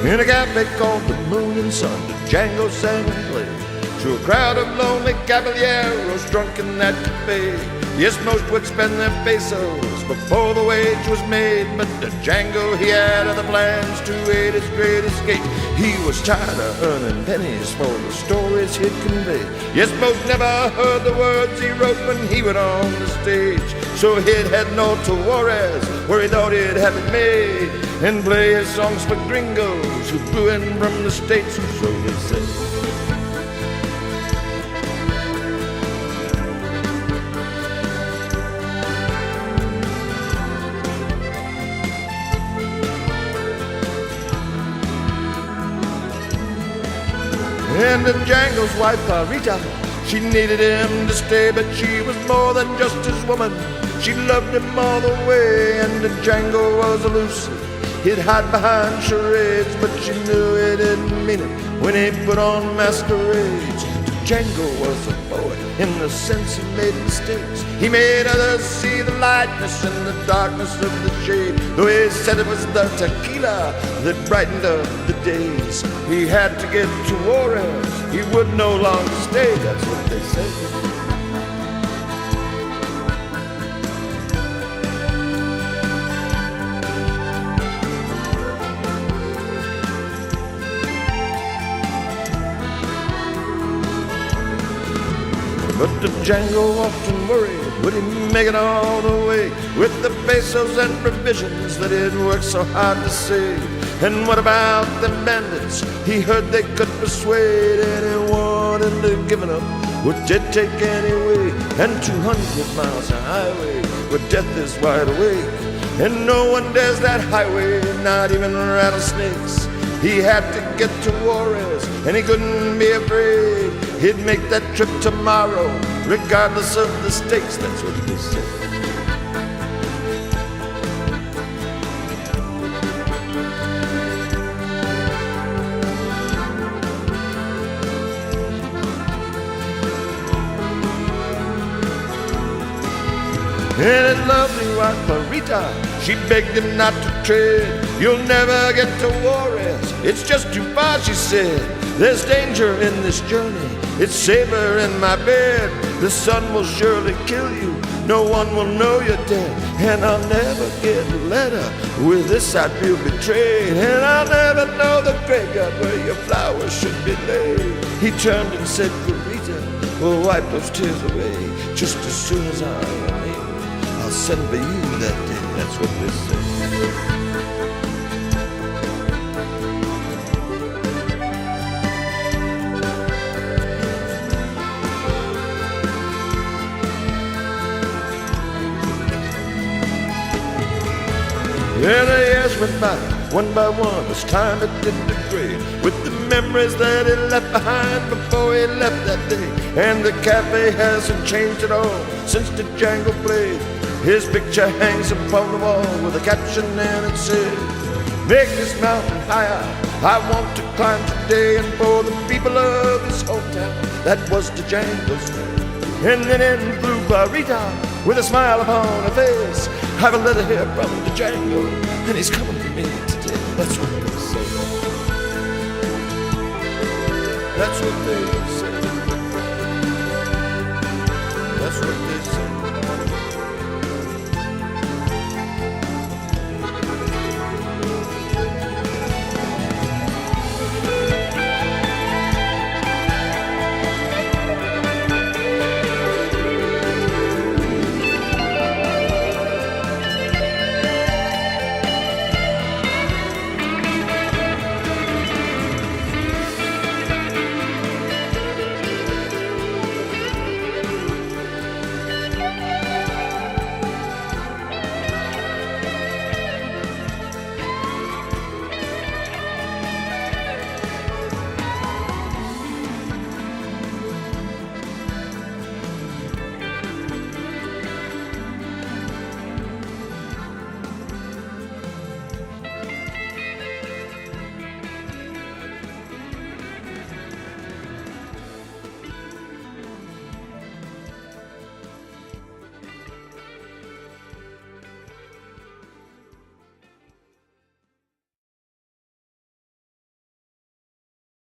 In a cafe called the Moon and Sun, the Django sang and played to a crowd of lonely caballeros drunk in that cafe. Yes, most would spend their pesos before the wage was made, but the Django, he had other plans to aid his great escape. He was tired of earning pennies for the stories he'd convey. Yes, most never heard the words he wrote when he went on the stage. So he'd head north to Juarez, where he thought he'd have it made, and play his songs for gringos who flew in from the States, and so they say. And the Django's wife, Clarita, she needed him to stay, but she was more than just his woman. She loved him all the way, and the Django was elusive. He'd hide behind charades, but she knew he didn't mean it when he put on masquerades. The Django was a poet in the sense he made mistakes. He made others see the lightness in the darkness of the shade. Though he said it was the tequila that brightened up the days, he had to get to Juarez. He would no longer stay, that's what they say. But the Django often worried, would he make it all the way with the pesos and provisions that he'd worked so hard to save? And what about the bandits he heard they could persuade anyone into giving up what they'd take anyway? And 200 miles of highway where death is wide awake, and no one dares that highway, not even rattlesnakes. He had to get to Juarez, and he couldn't be afraid. He'd make that trip tomorrow, regardless of the stakes, that's what they say. And his lovely wife, Clarita, she begged him not to trade. You'll never get to Juarez, it's just too far, she said. There's danger in this journey, it's safer in my bed. The sun will surely kill you, no one will know you're dead. And I'll never get a letter, with this I'd feel betrayed. And I'll never know the graveyard where your flowers should be laid. He turned and said, Clarita, we'll wipe those tears away. Just as soon as I am able, I'll send for you that day, that's what they say. And the years went by, one by one, as time it did degrade, with the memories that he left behind before he left that day. And the cafe hasn't changed at all since the Django played. His picture hangs upon the wall with a caption and it says, make this mountain higher, I want to climb today. And for the people of this hometown, that was the Django's name. And then in flew Clarita with a smile upon her face. I've a letter here from the Django, and he's coming for me today. That's what they say. That's what they say.